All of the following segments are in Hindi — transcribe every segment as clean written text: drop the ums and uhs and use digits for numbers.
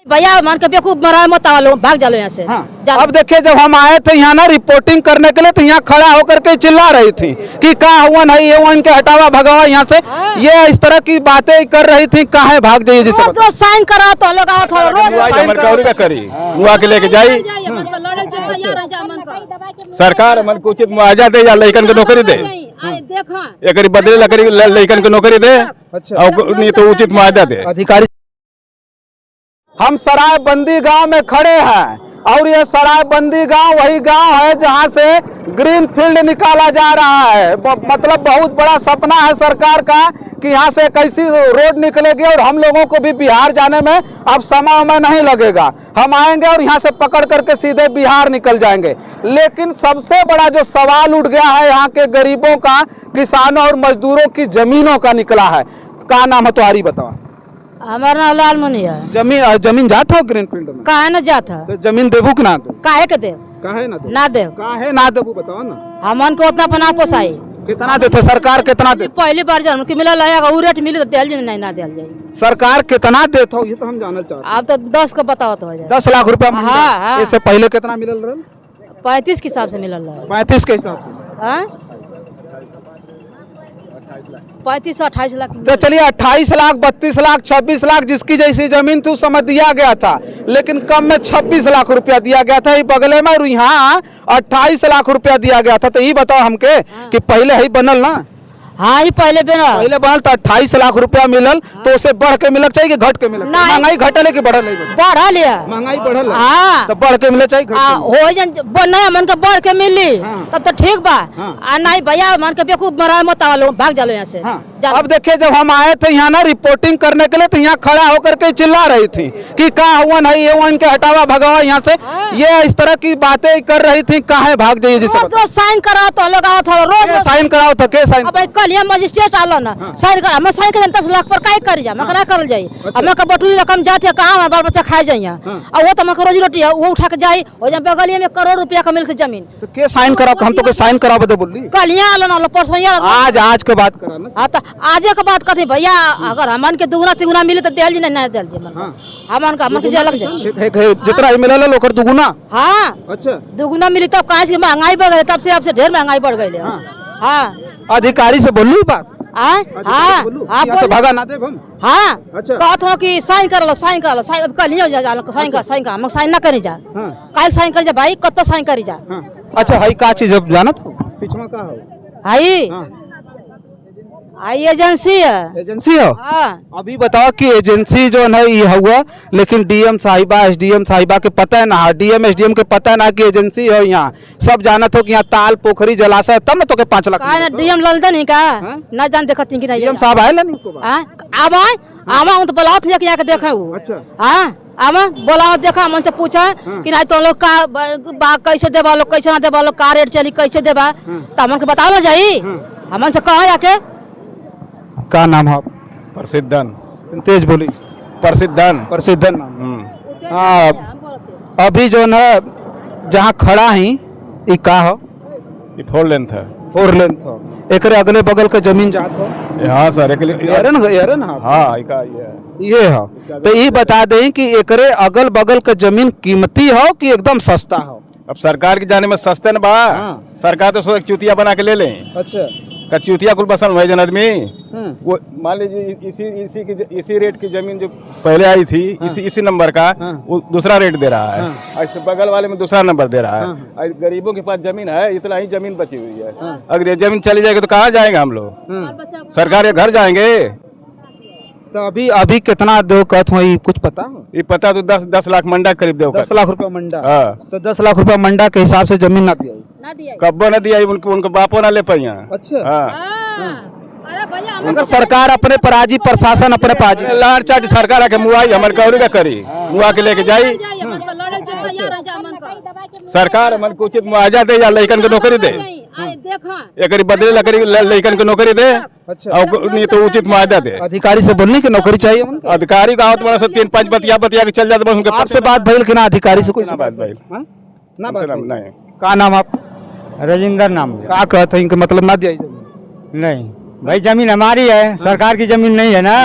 भैया मान के बेवकूफ मरा मत आवा लोग भाग जालो यहाँ से। हाँ। अब देखिए जब हम आए थे यहाँ ना रिपोर्टिंग करने के लिए तो यहाँ खड़ा होकर के चिल्ला रही थी कि कहाँ हुआ नहीं ये इनके हटावा भगावा यहाँ से। ये इस तरह की बातें कर रही थी। कहाँ भाग जाइए जिसे रोज साइन करा तो लोग आओ थोड़ा रोज करी मुआ के लेके जाई सरकार मन को उचित मुआवजा दे या लइकन के नौकरी दे एक बदले लकड़ी लइकन के नौकरी दे और नहीं तो उचित मुआवजा दे। अधिकारी हम सरायबंदी गांव में खड़े हैं और ये सरायबंदी गांव वही गांव है जहां से ग्रीन फील्ड निकाला जा रहा है। मतलब बहुत बड़ा सपना है सरकार का कि यहाँ से कैसी रोड निकलेगी और हम लोगों को भी बिहार जाने में अब समय नहीं लगेगा। हम आएंगे और यहाँ से पकड़ करके सीधे बिहार निकल जाएंगे। लेकिन सबसे बड़ा जो सवाल उठ गया है यहाँ के गरीबों का, किसानों और मजदूरों की जमीनों का निकला है। क्या नाम है तुम्हारी बताओ? हमारा नाम लाल मुनि है। जमीन जाता हो ग्रीन फील्ड में? काहे न जाता तो जमीन देबू कि ना दे? काहे के देव? काहे ना दे? ना देव। काहे ना देबू बताओ ना। हमन को उतना पना पोसाई। कितना देते सरकार? कितना दे? पहली बार जन के मिला लाया उ रेट मिले तो दिल जी नहीं ना दिल जाए। सरकार कितना देते हो ये तो हम जानना चाहते हैं। अब तो 10 का बताओ तो हो जाए। 10 लाख रुपया। हाँ। इससे पहले कितना मिलल रहा? 35 के हिसाब से मिलल रहा। 35 के हिसाब से? 35 से 28 लाख। तो चलिए 28 लाख 32 लाख 26 लाख जिसकी जैसी जमीन थी उस समय दिया गया था, लेकिन कम में 26 लाख रुपया दिया गया था बगले में, और यहाँ 28 लाख रुपया दिया गया था। तो ये बताओ हमके कि पहले ही बनल ना? हाँ ही पहले बनल तो 28 लाख रुपया मिलल। तो उसे बढ़ के मिलक चाहिए कि घट के मिलक? महंगाई घटल है कि बढ़ल है? बढ़ा लिया महंगाई बढ़ल। हाँ तो बढ़ के मिले चाहिए हो नहीं मन के बढ़ के मिली तब तो ठीक बा। नहीं भैया मान के बेवकूफ मरा मत आवा लोग भाग जालो यहाँ से। अब देखिए जब हम आए थे यहाँ ना रिपोर्टिंग करने के लिए तो यहाँ खड़ा होकर के चिल्ला रही थी कि कहाँ हुआ नहीं ये इनके हटावा भगावा यहाँ से। ये इस तरह की बातें कर रही थी। कहाँ भाग जाइए जिसे रोज साइन करा तो लोग आओ थोड़ा रोज साइन कराओ था। के साइन? कल यहाँ मजिस्ट्रेट आलो ना साइन करा मैं साइन कर 10 लाख पर काय कर जा मैं करा करल जाई। अब मैं का बटुली रकम जाते कहाँ हमारे बाल बच्चा खाए जाइए और वो तो मैं रोजी रोटी है वो उठा के जाई और जब बगलिया में करोड़ रुपया का मिल के जमीन। तो के साइन कराओ? हम तो के साइन कराओ बता बोली। कल यहाँ आलो ना परसों आज के बात करा ना। हाँ तो आज के बात कहते भैया अगर हमन के दुगुना तिगुना मिले तो दिल जी नहीं दिल जी हमन का हमन के अलग जाए जितना ही मिलल लोकर दुगुना। हाँ अच्छा दुगुना मिली तब कहाँ से महंगाई बढ़ गई तब से आपसे ढेर महंगाई बढ़ गई। हाँ अधिकारी से बोलू बात। हाँ तो भागा ना दे हम। हाँ अच्छा कहत हो कि साइन कर लो साइन कल नहीं जा साइन कर हम साइन ना करी जा। काहे साइन कर जा भाई कत साइन करी जा। अच्छा हाई का चीज जानत हो? पिछवा का हो? हाई एजेंसी है। एजेंसी हो? हाँ। अभी बताओ कि एजेंसी जो है ये हुआ, लेकिन डीएम साहिबा एसडीएम साहिबा के पता है ना, डीएम एसडीएम के पता है ना कि एजेंसी हो। यहाँ सब जानत हो कि यहाँ ताल पोखरी जलाशय तब ना तो के 5 लाख। डीएम लंदन ही का ना जान देखत कि नहीं डीएम साहब आए आवा तो बुलाओ थे कि देखे वो। अच्छा हाँ आवा बोला देखा मन से पूछा कि नहीं तो लोग का कैसे देबा लोग कैसे ना देबा लोग का रेट चली कैसे देबा तो हमन के बताओ जाई हमन से कहा आके। का नाम है? प्रसिद्धन। तेज बोली। प्रसिद्धन नाम। अभी जो है जहाँ खड़ा ही ये का हो? ये 4 लेन था। 4 लेन था। एक अगले बगल के जमीन जात हो? हाँ सर एरन हाँ ये हो। तो ये बता दें कि एकरे अगल बगल के जमीन कीमती हो कि एकदम सस्ता हो? अब सरकार के जाने में सस्ते न बा। सरकार तो सोच चूतिया बना के ले लें। अच्छा कचूतिया कुल बसल भाई जन आदमी वो मान लीजिए इसी रेट की जमीन जो पहले आई थी इसी नंबर का वो दूसरा रेट दे रहा है। ऐसे बगल वाले में दूसरा नंबर दे रहा है। गरीबों के पास जमीन है इतना ही जमीन बची हुई है। अगर ये जमीन चली जाएगी तो कहाँ जाएंगे हम लोग? सरकार के घर जाएंगे। तो अभी कितना दो कहत हो कुछ पता हो? ये पता तो 10 लाख मंडा करीब दे। 10 लाख रुपया मंडा। तो 10 लाख रुपया मंडा के हिसाब से जमीन ना दिया कब्बो न दिया उनको बापो ना ले पाइया। अच्छा अगर सरकार अपने पराजी प्रशासन अपने पाजी लार चाट सरकार आके मुआई हमारे कौरी का करी मुआ के लेके जाई सरकार मन को उचित मुआवजा दे या लइकन के नौकरी दे एक बदले लकड़ी लइकन के नौकरी दे और नहीं तो उचित मुआवजा दे। अधिकारी से बोलने की नौकरी चाहिए। अधिकारी का आवत से 3-5 बतिया के चल जाते बस उनके आपसे बात भइल कि ना? अधिकारी से कोई बात भइल ना नहीं। का नाम आप? राजेंद्र नाम। का कहते इनका मतलब ना दिया? नहीं भाई जमीन हमारी है, सरकार की जमीन नहीं है ना।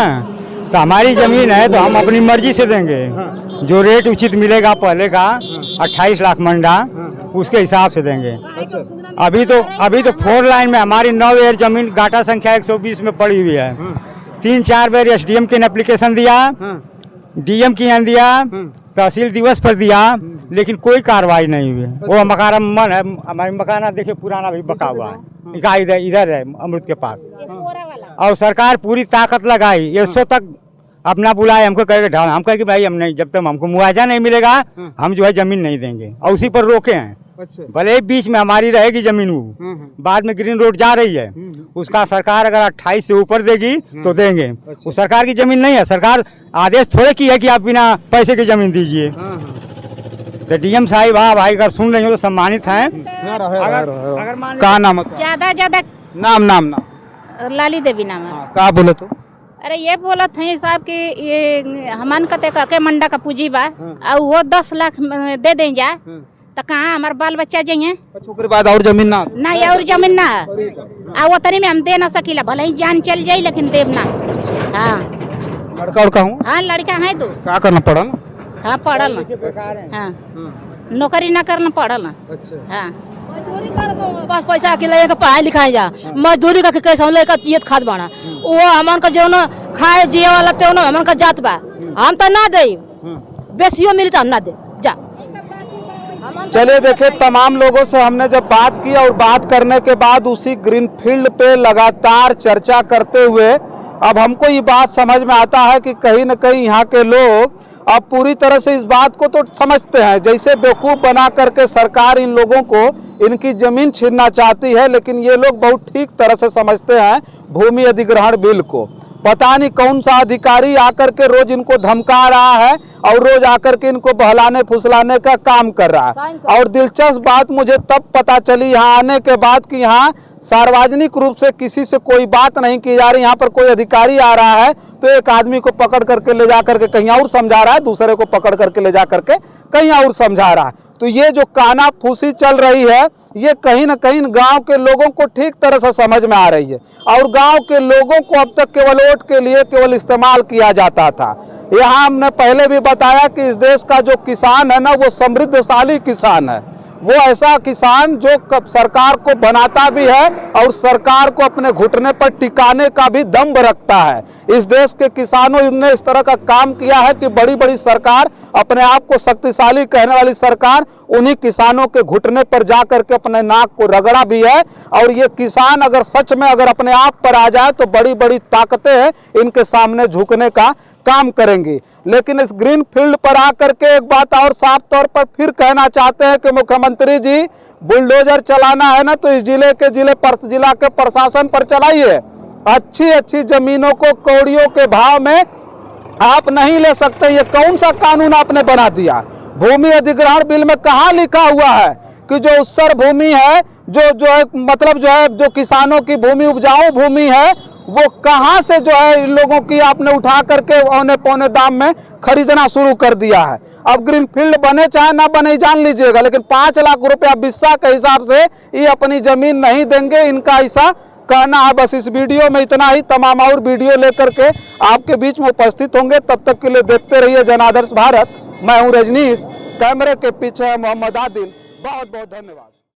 तो हमारी जमीन है तो हम अपनी मर्जी से देंगे। जो रेट उचित मिलेगा पहले का 28 लाख मंडा, उसके हिसाब से देंगे। अभी तो 4 लाइन में हमारी 9 एयर जमीन गाटा संख्या 120 में पड़ी हुई है। 3-4 बार SDM के एप्लीकेशन दिया, DM की यहाँ दिया, तहसील दिवस पर दिया, लेकिन कोई कार्रवाई नहीं हुई। वो हमारा मन है, हमारी मकाना देखिए पुराना भी बका हुआ है, इधर है अमृत के पास। और सरकार पूरी ताकत लगाई, ये सो तक अपना बुलाए हमको कहे ढाल, हम कहे कि भाई हम नहीं, जब तक हमको मुआवजा नहीं मिलेगा हम जो है जमीन नहीं देंगे, और उसी पर रोके हैं। भले बीच में हमारी रहेगी जमीन, वो बाद में ग्रीन रोड जा रही है, उसका सरकार अगर 28 से ऊपर देगी तो देंगे। वो सरकार की जमीन नहीं है, सरकार आदेश थोड़े की है कि आप बिना पैसे की जमीन दीजिए। तो DM साहिब भाई अगर सुन रही हो तो सम्मानित हैं। अगर का नाम ज्यादा नाम लाली देवी नाम है। का बोले तो? अरे ये बोला थे साहब कि ये हमन कते के मंडा का पूंजी बा और वो 10 लाख दे दें जा तो कहाँ हमारे बाल बच्चा जाइए। ओकरे बाद और जमीन ना नहीं, और जमीन ना आ वो तरी में हम दे ना सकीला, भले ही जान चल जाई लेकिन देव ना। हाँ लड़का उड़का हूँ। हाँ लड़का है तो क्या करना पड़ा ना? हाँ पढ़ल ना, हाँ नौकरी ना करना पढ़ल ना। हाँ बस पैसा के लेके पढ़ाई लिखाई जा, मजदूरी का कैसे हम लेकर जियत खाद बाना, वो हमन का जो ना खाए जिये वाला ते ना हमन का जात बा, हम तो ना दे, बेसियो मिली तो हम ना दे जा। चलिए देखिए, तमाम लोगों से हमने जब बात की और बात करने के बाद उसी ग्रीन फील्ड पे लगातार चर्चा करते हुए अब हमको ये बात समझ में आता है कि कहीं न कहीं यहाँ के लोग अब पूरी तरह से इस बात को तो समझते हैं, जैसे बेवकूफ़ बना करके सरकार इन लोगों को इनकी ज़मीन छीनना चाहती है, लेकिन ये लोग बहुत ठीक तरह से समझते हैं भूमि अधिग्रहण बिल को। पता नहीं कौन सा अधिकारी आकर के रोज इनको धमका रहा है और रोज आकर के इनको बहलाने फुसलाने का काम कर रहा है। और दिलचस्प बात मुझे तब पता चली यहाँ आने के बाद कि यहाँ सार्वजनिक रूप से किसी से कोई बात नहीं की जा रही। यहाँ पर कोई अधिकारी आ रहा है तो एक आदमी को पकड़ करके ले जा करके कहीं और समझा रहा है, दूसरे को पकड़ करके ले जा करके कहीं और समझा रहा है। तो ये जो काना फूसी चल रही है ये कहीं न कहीं गांव के लोगों को ठीक तरह से समझ में आ रही है। और गांव के लोगों को अब तक केवल वोट के लिए केवल इस्तेमाल किया जाता था। यहाँ हमने पहले भी बताया कि इस देश का जो किसान है ना, वो समृद्धशाली किसान है। वो ऐसा किसान जो सरकार को बनाता भी है और सरकार को अपने घुटने पर टिकाने का भी दम्भ रखता है। इस देश के किसानों ने इस तरह का काम किया है कि बड़ी बड़ी सरकार, अपने आप को शक्तिशाली कहने वाली सरकार, उन्हीं किसानों के घुटने पर जा करके अपने नाक को रगड़ा भी है। और ये किसान अगर सच में अगर अपने आप पर आ जाए तो बड़ी बड़ी ताकतें इनके सामने झुकने का काम करेंगी। लेकिन इस ग्रीन फील्ड पर आकर के एक बात और साफ तौर पर फिर कहना चाहते हैं कि मुख्यमंत्री जी, बुलडोजर चलाना है ना तो इस जिला के प्रशासन पर चलाइए। अच्छी जमीनों को कौड़ियों के भाव में आप नहीं ले सकते। ये कौन सा कानून आपने बना दिया? भूमि अधिग्रहण बिल में कहाँ लिखा हुआ है कि जो उत्सर भूमि है, जो किसानों की भूमि, उपजाऊ भूमि है, वो कहाँ से जो है इन लोगों की आपने उठा करके औने पौने दाम में खरीदना शुरू कर दिया है। अब ग्रीन फील्ड बने चाहे ना बने जान लीजिएगा, लेकिन 5 लाख रुपया बिस्सा के हिसाब से ये अपनी जमीन नहीं देंगे, इनका ऐसा कहना है। बस इस वीडियो में इतना ही, तमाम और वीडियो लेकर के आपके बीच में उपस्थित होंगे। तब तक के लिए देखते रहिए जनादर्श भारत। मैं हूँ रजनीश, कैमरे के पीछे मोहम्मद आदिल। बहुत बहुत धन्यवाद।